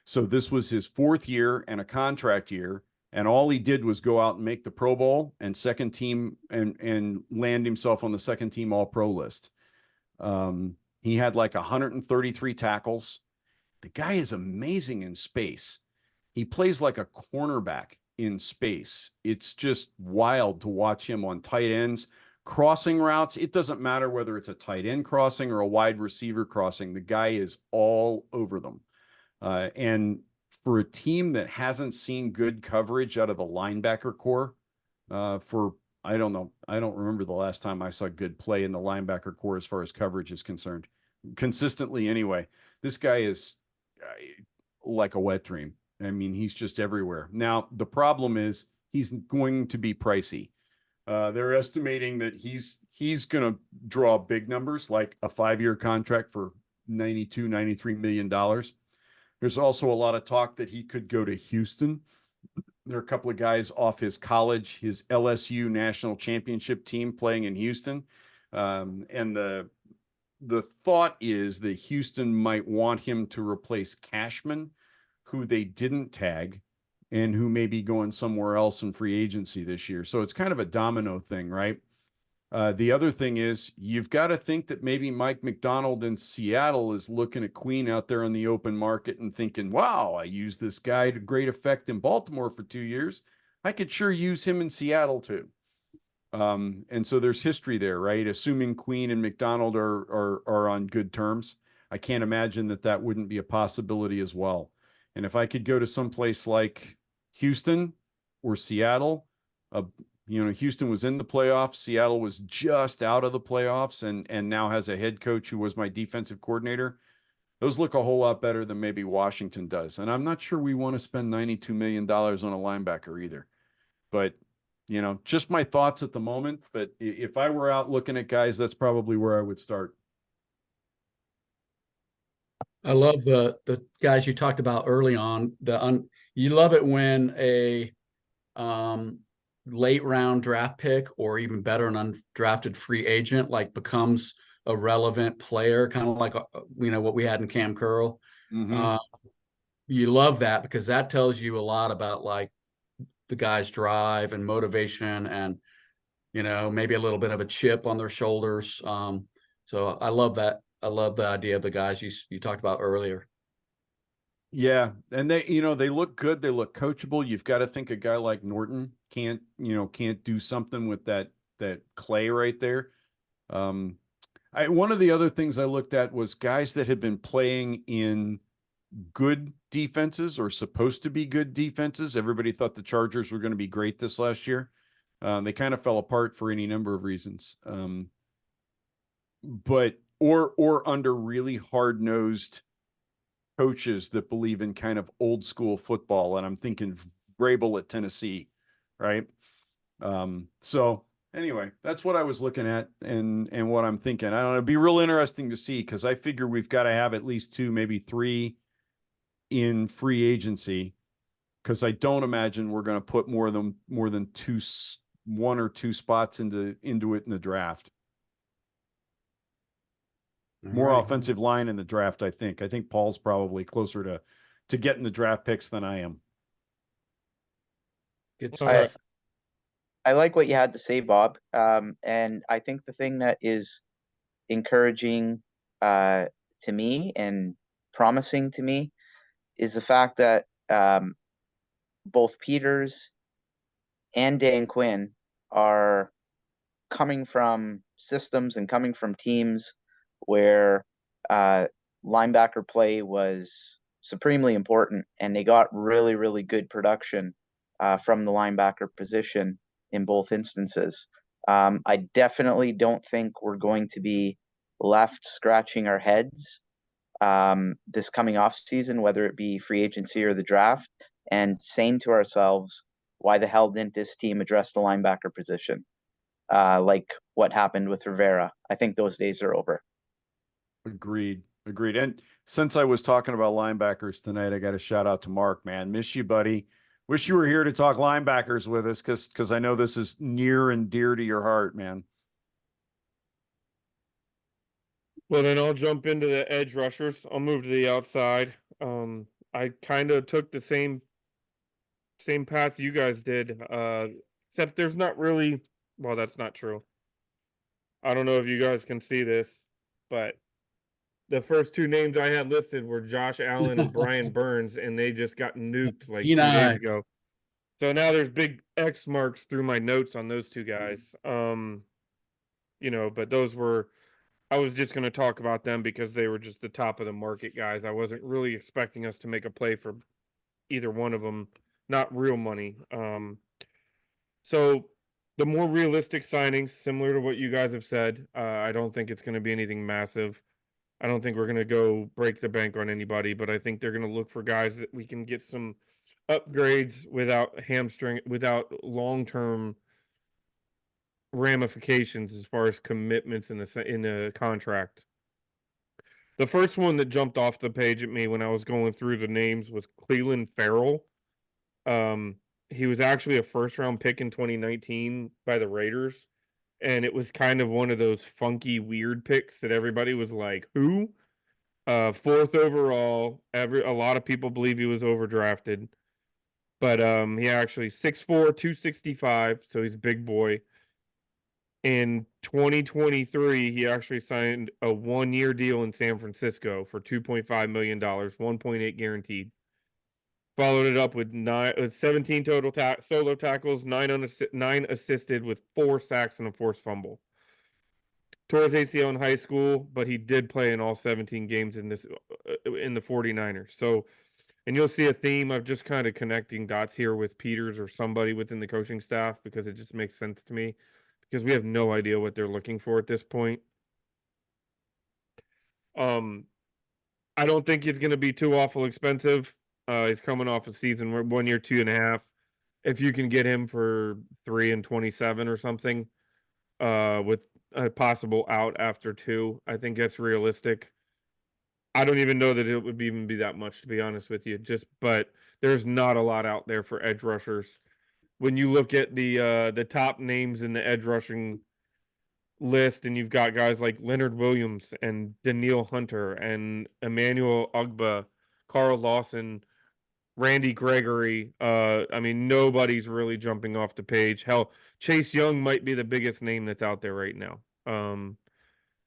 So this was his 4th year and a contract year. And all he did was go out and make the Pro Bowl and second team and land himself on the second team All-Pro list. He had like 133 tackles. The guy is amazing in space. He plays like a cornerback in space. It's just wild to watch him on tight ends, crossing routes. It doesn't matter whether it's a tight end crossing or a wide receiver crossing. The guy is all over them. And for a team that hasn't seen good coverage out of the linebacker core I don't know. I don't remember the last time I saw good play in the linebacker core as far as coverage is concerned. Consistently anyway. This guy is like a wet dream. I mean, he's just everywhere. Now, the problem is he's going to be pricey. They're estimating that he's going to draw big numbers, like a 5-year contract for $93 million. There's also a lot of talk that he could go to Houston. There are a couple of guys off his college, his LSU national championship team playing in Houston. And the thought is that Houston might want him to replace Cashman, who they didn't tag and who may be going somewhere else in free agency this year. So it's kind of a domino thing, right? The other thing is you've got to think that maybe Mike McDonald in Seattle is looking at Queen out there on the open market and thinking, wow, I used this guy to great effect in Baltimore for 2 years. I could sure use him in Seattle too. And so there's history there, right? Assuming Queen and McDonald are on good terms, I can't imagine that wouldn't be a possibility as well. And if I could go to someplace like Houston or Seattle, Houston was in the playoffs. Seattle was just out of the playoffs and now has a head coach who was my defensive coordinator. Those look a whole lot better than maybe Washington does. And I'm not sure we want to spend $92 million on a linebacker either. But, just my thoughts at the moment. But if I were out looking at guys, that's probably where I would start.
I love the guys you talked about early on. You love it when a late round draft pick, or even better, an undrafted free agent becomes a relevant player, kind of like what we had in Cam Curl.
Mm-hmm.
You love that because that tells you a lot about the guy's drive and motivation, and maybe a little bit of a chip on their shoulders. So I love that. I love the idea of the guys you talked about earlier.
Yeah, and they look good. They look coachable. You've got to think a guy like Norton can't do something with that clay right there. One of the other things I looked at was guys that had been playing in good defenses or supposed to be good defenses. Everybody thought the Chargers were going to be great this last year. They kind of fell apart for any number of reasons. But under really hard-nosed coaches that believe in kind of old school football. And I'm thinking Vrabel at Tennessee, right? So anyway, that's what I was looking at and what I'm thinking. I don't know, it'd be real interesting to see, because I figure we've got to have at least 2, maybe 3 in free agency, because I don't imagine we're going to put more than 1 or 2 spots into it in the draft. More offensive line in the draft, I think. I think Paul's probably closer to getting the draft picks than I am.
Good.
I like what you had to say, Bob. And I think the thing that is encouraging to me and promising to me is the fact that both Peters and Dan Quinn are coming from systems and coming from teams where linebacker play was supremely important, and they got really, really good production from the linebacker position in both instances. I definitely don't think we're going to be left scratching our heads this coming off season, whether it be free agency or the draft, and saying to ourselves, why the hell didn't this team address the linebacker position? Like what happened with Rivera. I think those days are over.
Agreed. And since I was talking about linebackers tonight, I got a shout out to Mark, man. Miss you, buddy. Wish you were here to talk linebackers with us, because I know this is near and dear to your heart, man.
Well, then I'll jump into the edge rushers. I'll move to the outside. I kind of took the same path you guys did, except there's not really. Well, that's not true. I don't know if you guys can see this, but the first 2 names I had listed were Josh Allen and Brian Burns, and they just got nuked like 2 days ago. So now there's big X marks through my notes on those 2 guys. But those were. I was just going to talk about them because they were just the top of the market guys. I wasn't really expecting us to make a play for either one of them, not real money. So the more realistic signings, similar to what you guys have said, I don't think it's going to be anything massive. I don't think we're going to go break the bank on anybody, but I think they're going to look for guys that we can get some upgrades without long-term ramifications as far as commitments in a contract. The first one that jumped off the page at me when I was going through the names was Cleveland Farrell. He was actually a first-round pick in 2019 by the Raiders, and it was kind of one of those funky, weird picks that everybody was like, "Who?" Fourth overall. A lot of people believe he was overdrafted, but he actually 6'4", 265, so he's a big boy. In 2023, he actually signed a 1-year deal in San Francisco for $2.5 million, 1.8 guaranteed. Followed it up with 17 total solo tackles, 9 assisted with 4 sacks and a forced fumble. Tore his ACL in high school, but he did play in all 17 games in the 49ers. So, and you'll see a theme of just kind of connecting dots here with Peters or somebody within the coaching staff, because it just makes sense to me, because we have no idea what they're looking for at this point. I don't think he's going to be too awful expensive. He's coming off a season 1 year, 2.5. If you can get him for 3 and 27 or something, with a possible out after 2, I think that's realistic. I don't even know that it would even be that much, to be honest with you. But there's not a lot out there for edge rushers. When you look at the top names in the edge rushing list, and you've got guys like Leonard Williams and Daniil Hunter and Emmanuel Ugba, Carl Lawson, Randy Gregory. I mean, nobody's really jumping off the page. Hell, Chase Young might be the biggest name that's out there right now.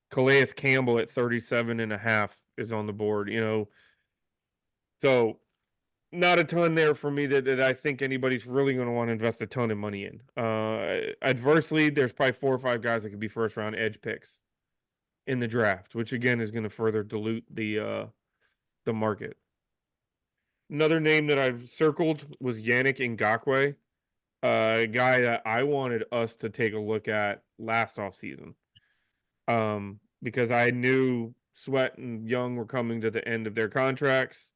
Calais Campbell at 37.5 is on the board, So not a ton there for me that I think anybody's really going to want to invest a ton of money in. Adversely, there's probably 4 or 5 guys that could be first round edge picks in the draft, which again is going to further dilute the market. Another name that I've circled was Yannick Ngakoue, a guy that I wanted us to take a look at last offseason. Because I knew Sweat and Young were coming to the end of their contracts.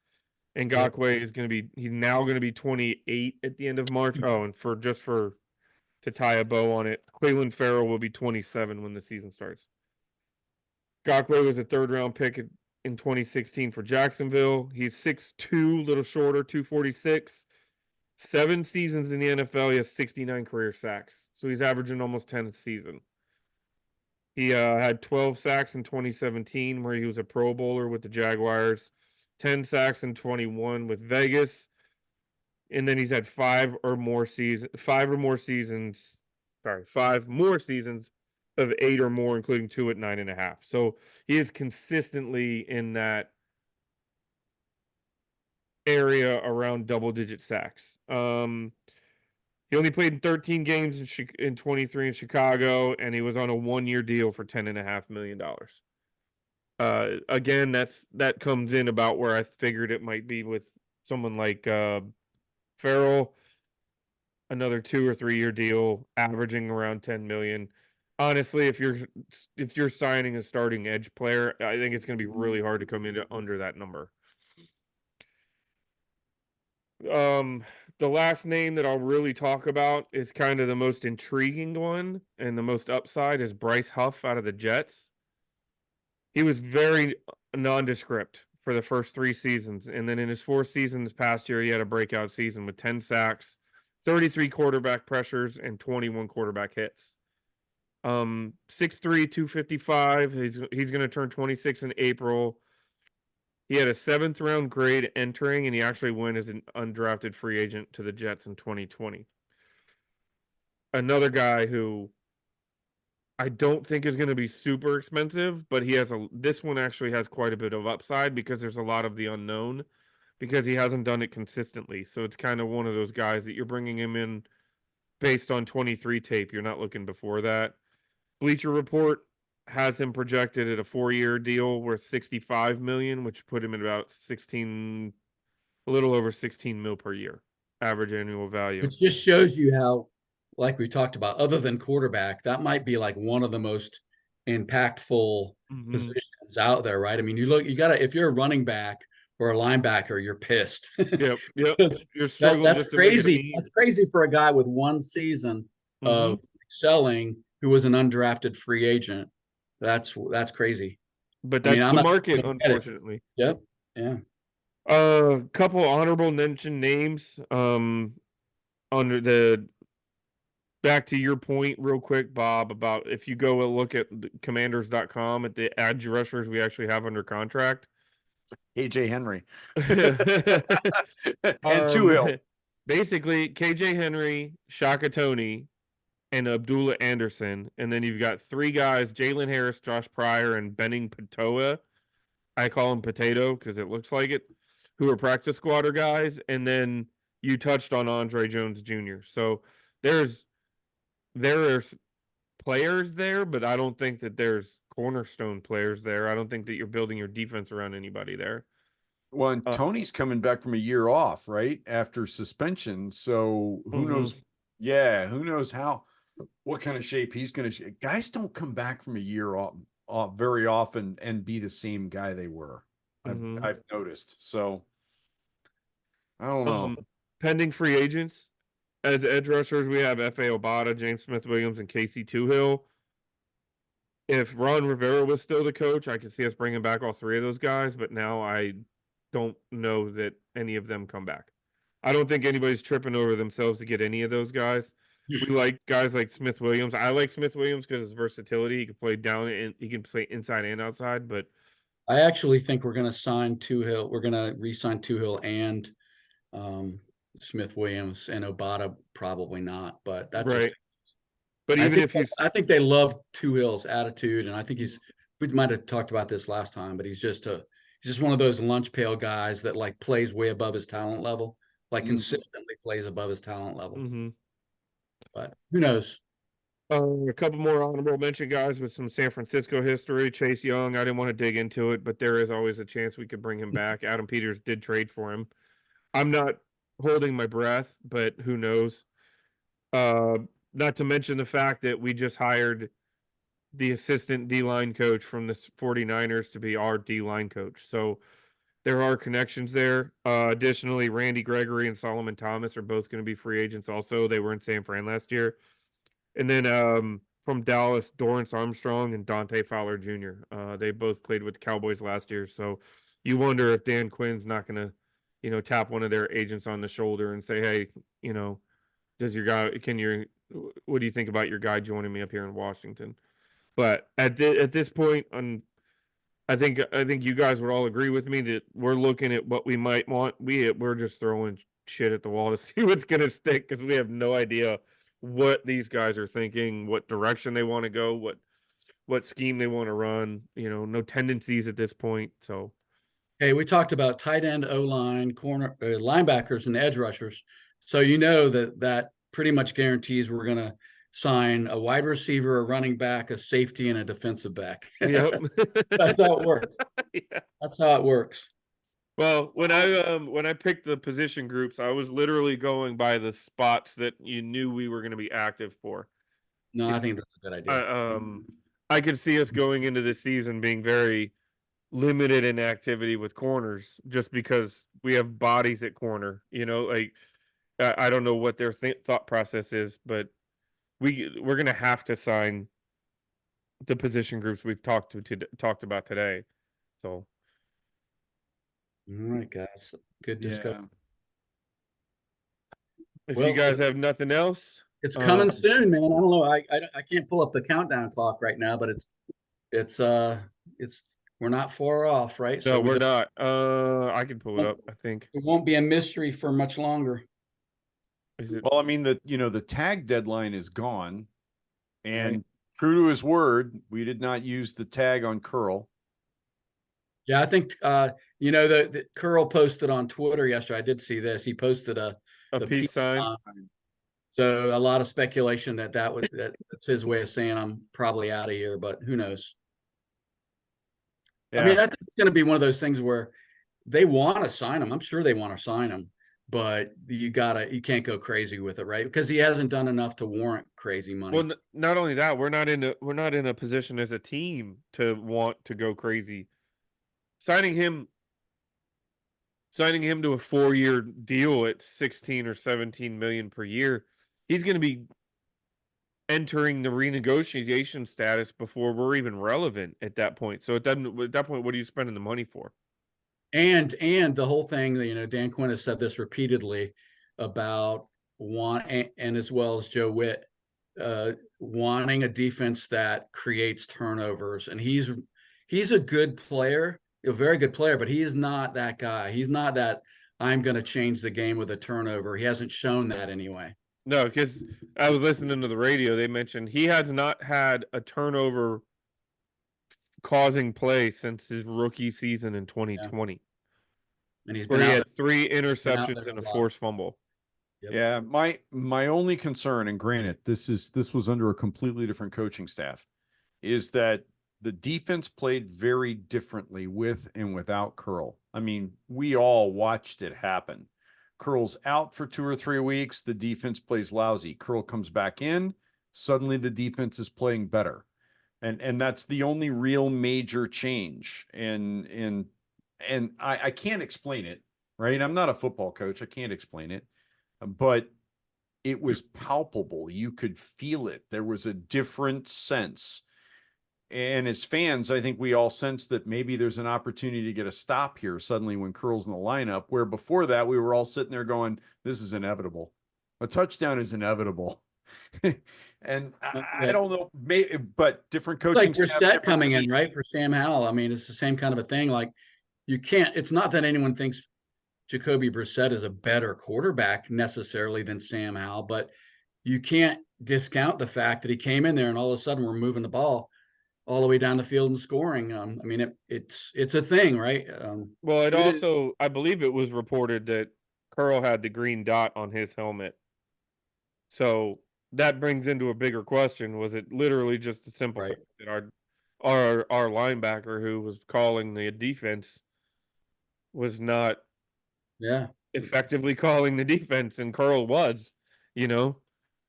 Ngakoue is going to be, he's now going to be 28 at the end of March. Oh, and to tie a bow on it, Cleveland Farrell will be 27 when the season starts. Ngakoue was a 3rd-round pick in 2016 for Jacksonville. He's 6'2", a little shorter, 246. 7 seasons in the NFL, he has 69 career sacks. So he's averaging almost 10 a season. He had 12 sacks in 2017, where he was a Pro Bowler with the Jaguars. 10 sacks in 21 with Vegas. And then he's had 5 more seasons of 8 or more, including 2 at 9.5. So he is consistently in that area around double-digit sacks. He only played in 13 games in 23 in Chicago, and he was on a 1-year deal for $10.5 million. Again, that comes in about where I figured it might be with someone like Farrell. Another 2 or 3 year deal, averaging around 10 million. Honestly, if you're signing a starting edge player, I think it's going to be really hard to come in under that number. The last name that I'll really talk about is kind of the most intriguing one, and the most upside is Bryce Huff out of the Jets. He was very nondescript for the first 3 seasons, and then in his 4th season this past year, he had a breakout season with 10 sacks, 33 quarterback pressures, and 21 quarterback hits. 6'3", 255. He's going to turn 26 in April. He had a 7th-round grade entering, and he actually went as an undrafted free agent to the Jets in 2020. Another guy who I don't think is going to be super expensive, but this one actually has quite a bit of upside, because there's a lot of the unknown, because he hasn't done it consistently. So it's kind of one of those guys that you're bringing him in based on 23 tape. You're not looking before that. Bleacher Report has him projected at a 4-year deal worth $65 million, which put him at about a little over 16 mil per year, average annual value.
It just shows you how, like we talked about, other than quarterback, that might be like one of the most impactful positions out there, right? I mean, if you're a running back or a linebacker, you're pissed.
Yep.
Because
You're struggling
that's
just to make a
crazy.
team.
That's crazy for a guy with one season of excelling who was an undrafted free agent. That's crazy.
But
I mean,
that's
I'm
the
not
market,
gonna get it.
unfortunately.
Yep. Yeah.
Couple honorable mention names. Under the back to your point real quick, Bob, about if you go and look at commanders.com at the edge rushers we actually have under contract.
AJ Henry and
um,
Hill.
Basically, KJ Henry, Shaka Tony, and Abdullah Anderson. And then you've got three guys, Jalen Harris, Josh Pryor, and Benning Patoa. I call him Potato because it looks like it, who are practice squatter guys. And then you touched on Andre Jones Jr. So there are players there, but I don't think that there's cornerstone players there. I don't think that you're building your defense around anybody there.
Well, and Tony's coming back from a year off, right? After suspension. So who knows? Yeah, who knows what kind of shape he's going to. Guys don't come back from a year off very often and be the same guy they were. I've noticed. So I don't know.
Pending free agents as edge rushers, we have F.A. Obata, James Smith-Williams, and Casey Toohill. If Ron Rivera was still the coach, I could see us bringing back all three of those guys, but now I don't know that any of them come back. I don't think anybody's tripping over themselves to get any of those guys. We like guys like Smith-Williams. I like Smith-Williams because of his versatility. He can play down and he can play inside and outside, but
I actually think we're going to sign Toohill. We're going to re-sign Toohill and Smith Williams, and Obata probably not. But that's
right.
just.
But even if you,
I think they love Toohill's attitude, and I think we might have talked about this last time, but he's just one of those lunch pail guys that like plays way above his talent level, like consistently plays above his talent level. But who knows?
A couple more honorable mention guys with some San Francisco history. Chase Young, I didn't want to dig into it, but there is always a chance we could bring him back. Adam Peters did trade for him. I'm not holding my breath, but who knows? Not to mention the fact that we just hired the assistant D-line coach from the 49ers to be our D-line coach. So there are connections there. Additionally, Randy Gregory and Solomon Thomas are both going to be free agents also. They were in San Fran last year. And then from Dallas, Dorrance Armstrong and Dante Fowler Jr. They both played with the Cowboys last year. So you wonder if Dan Quinn's not going to, tap one of their agents on the shoulder and say, hey, does your guy, what do you think about your guy joining me up here in Washington? But at this point, I think you guys would all agree with me that we're looking at what we might want. We're just throwing shit at the wall to see what's going to stick because we have no idea what these guys are thinking, what direction they want to go, what scheme they want to run. No tendencies at this point. So,
hey, we talked about tight end, O-line, corner, linebackers, and edge rushers. So that pretty much guarantees we're going to sign a wide receiver, a running back, a safety, and a defensive back.
yep.
That's how it works.
Yeah.
That's how it works.
Well, when I picked the position groups, I was literally going by the spots that you knew we were going to be active for.
No, I think that's a good idea.
I could see us going into this season being very limited in activity with corners, just because we have bodies at corner. I don't know what their thought process is, but we're going to have to sign the position groups we've talked about today. So.
All right, guys. Good discussion.
If you guys have nothing else,
it's coming soon, man. I don't know. I can't pull up the countdown clock right now, but it's we're not far off, right?
No, we're not. I can pull it up. I think
it won't be a mystery for much longer.
Well, I mean, the tag deadline is gone, and true to his word, we did not use the tag on Curl.
Yeah, I think the Curl posted on Twitter yesterday. I did see this. He posted the
peace sign.
So a lot of speculation that's his way of saying I'm probably out of here, but who knows? Yeah. I mean, I think it's going to be one of those things where they want to sign him. I'm sure they want to sign him, but you can't go crazy with it, right? Because he hasn't done enough to warrant crazy money.
Well, not only that, we're not in a position as a team to want to go crazy. Signing him signing him to a 4-year deal at 16 or 17 million per year, he's going to be entering the renegotiation status before we're even relevant at that point. So at that point, what are you spending the money for?
And the whole thing, Dan Quinn has said this repeatedly about and as well as Joe Witt, wanting a defense that creates turnovers. And he's a good player, a very good player, but he is not that guy. He's not that I'm going to change the game with a turnover. He hasn't shown that anyway.
No, because I was listening to the radio. They mentioned he has not had a turnover causing play since his rookie season in 2020.
And he's
where
been
he
out
had 3
there
interceptions
a
and a
lot.
forced fumble.
Yep.
Yeah, my only concern, and granted, this was under a completely different coaching staff, is that the defense played very differently with and without Curl. I mean, we all watched it happen. Curl's out for 2 or 3 weeks, the defense plays lousy. Curl comes back in, suddenly the defense is playing better. And that's the only real major change. And I can't explain it, right? I'm not a football coach. I can't explain it. But it was palpable. You could feel it. There was a different sense. And as fans, I think we all sense that maybe there's an opportunity to get a stop here suddenly when Curl's in the lineup, where before that we were all sitting there going, this is inevitable. A touchdown is inevitable. And I don't know, but different coaching
Like
staff,
Brissett coming in, right, for Sam Howell. I mean, it's the same kind of a thing. Like, it's not that anyone thinks Jacoby Brissett is a better quarterback necessarily than Sam Howell, but you can't discount the fact that he came in there and all of a sudden we're moving the ball all the way down the field and scoring. I mean, it's a thing, right?
Well, it also, I believe it was reported that Curl had the green dot on his helmet. So that brings into a bigger question: was it literally just a simple fact that our linebacker who was calling the defense was not effectively calling the defense, and Curl was,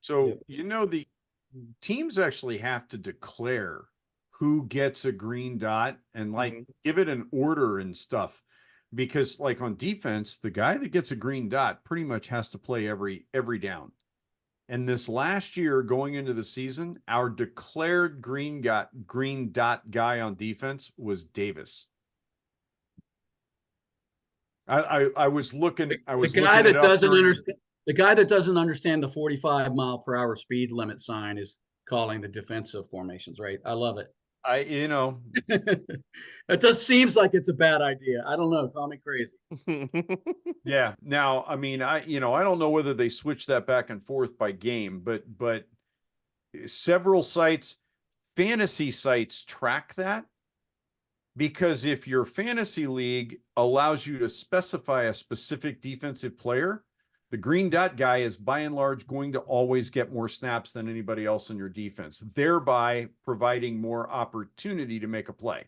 So, the teams actually have to declare who gets a green dot and give it an order and stuff. Because like on defense, the guy that gets a green dot pretty much has to play every down. And this last year going into the season, our declared green dot guy on defense was Davis. I was looking.
The guy that doesn't understand the 45-mile-per-hour speed limit sign is calling the defensive formations. Right? I love it. It just seems like it's a bad idea. I don't know. Call me crazy.
Yeah. Now, I mean, I don't know whether they switch that back and forth by game, but several sites, fantasy sites track that. Because if your fantasy league allows you to specify a specific defensive player, the green dot guy is by and large going to always get more snaps than anybody else in your defense, thereby providing more opportunity to make a play.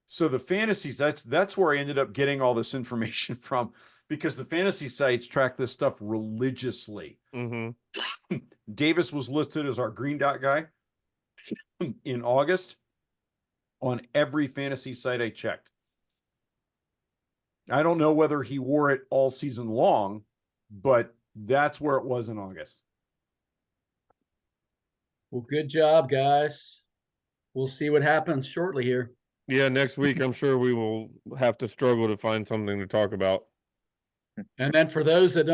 So the fantasies, that's where I ended up getting all this information from, because the fantasy sites track this stuff religiously.
Mm-hmm.
Davis was listed as our green dot guy in August on every fantasy site I checked. I don't know whether he wore it all season long, but that's where it was in August.
Well, good job, guys. We'll see what happens shortly here.
Yeah, next week I'm sure we will have to struggle to find something to talk about.
And then for those that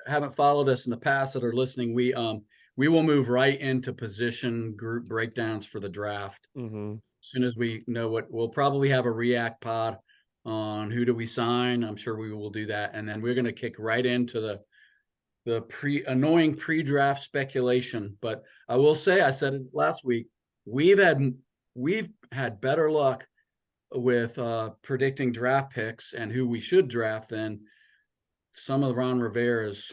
haven't followed us in the past that are listening, we will move right into position group breakdowns for the draft.
Mm-hmm.
As soon as we know we'll probably have a react pod on who do we sign. I'm sure we will do that. And then we're going to kick right into the annoying pre-draft speculation. But I will say, I said it last week, we've had better luck with predicting draft picks and who we should draft than some of Ron Rivera's.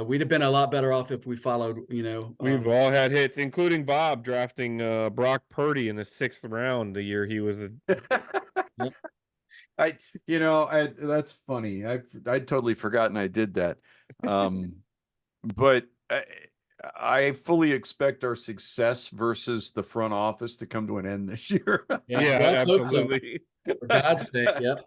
We'd have been a lot better off if we followed,
We've all had hits, including Bob drafting Brock Purdy in the 6th round the year he was
that's funny. I'd totally forgotten I did that. But I fully expect our success versus the front office to come to an end this year.
Yeah, absolutely.
For God's sake, yep.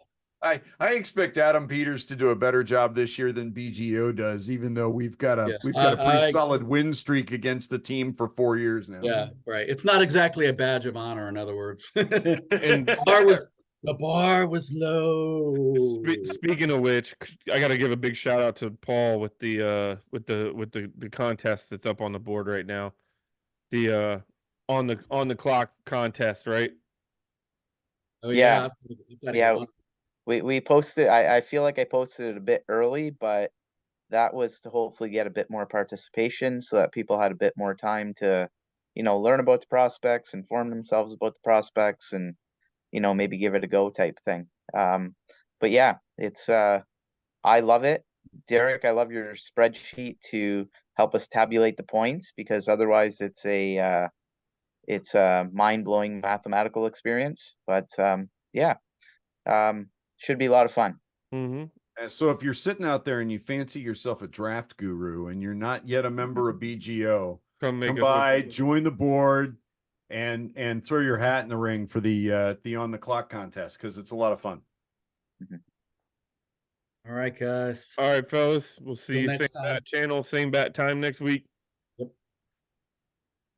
I expect Adam Peters to do a better job this year than BGO does, even though we've got a pretty solid win streak against the team for 4 years now.
Yeah, right. It's not exactly a badge of honor, in other words.
And
The bar was low.
speaking of which, I got to give a big shout out to Paul with the contest that's up on the board right now. The on the clock contest, right?
Oh
Yeah.
yeah.
We posted. I feel like I posted it a bit early, but that was to hopefully get a bit more participation so that people had a bit more time to, learn about the prospects, inform themselves about the prospects, and maybe give it a go type thing. But yeah, it's I love it. Derek, I love your spreadsheet to help us tabulate the points, because otherwise it's a mind-blowing mathematical experience. But yeah, should be a lot of fun.
Mm-hmm.
And so if you're sitting out there and you fancy yourself a draft guru and you're not yet a member of BGO, come by, join the board, and throw your hat in the ring for the on the clock contest, because it's a lot of fun.
All right, guys.
All right, fellas. We'll see
Till
you
next
same
time.
bat channel, same bat time next week.